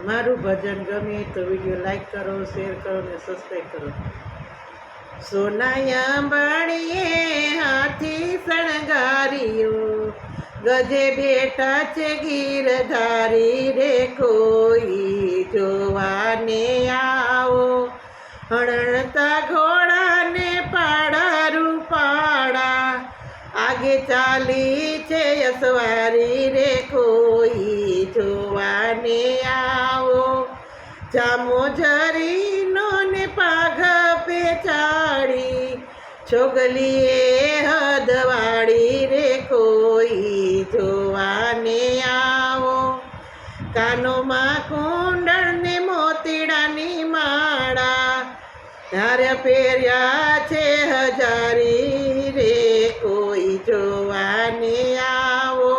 મારું ભજન ગમે તો વિડીયો લાઈક કરો, શેર કરો ને સબસ્ક્રાઈબ કરો. સોનાયા બાણીએ હાથી શણગાર્યો, ગજે બેઠા છે ગીરધારી રે, કોઈ જોવાને આવો. હણતા ઘોડાને પાડા રૂપાડા, આગે ચાલી છે અસવારી રે, કોઈ જોવાને આવો. જામો ઝરીનો ને પાઘ પેચાડી, છોગલીએ હદવાડી રે, કોઈ જોવાને આવો. કાનોમાં કુંડળ ને મોતીડાની માળા, ધારે પહેર્યા છે હજારી રે, કોઈ જોવાને આવો.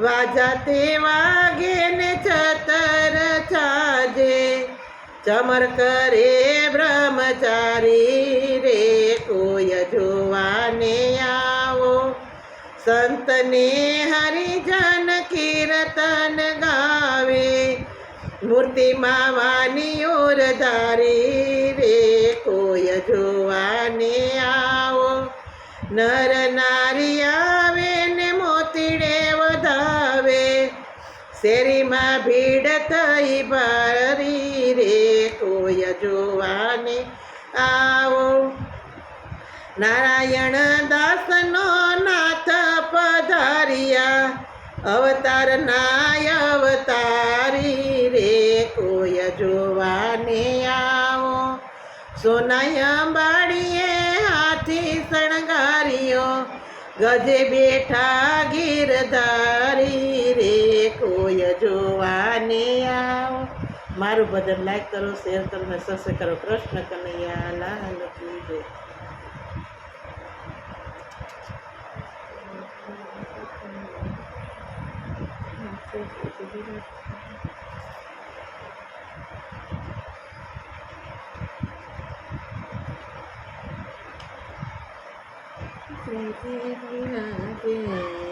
વાજા તે વાગે ને છતર છાજે, ચમર કરે બ્રહ્મચારી રે, કોઈ જોવાને આવો. સંતને હરિજન કીર્તન ગાવે, મૂર્તિમાં વાની ઓર ધારી રે, કોઈ જોવાને આવો. નર નારી આવે ને મોતીડે વધાવે, શેરીમાં ભીડ થઈ ભારી રે, કોઈ જોવાને આવો. નારાયણ દાસનો નાથ પધાર્યા, અવતાર નાય અવતારી રે, કોઈ જોવાને આવો. સોનાયા બાળીએ હાથી શણગાર્યો, ગજે બેઠા ગીરધારી રે, કોઈ જોવાને આવો. મારું ભજન લાઈક કરો, શેર કરો ને સબસ્ક્રાઈબ કરો. કૃષ્ણ કનૈયા લાલ કી જય. Thank you.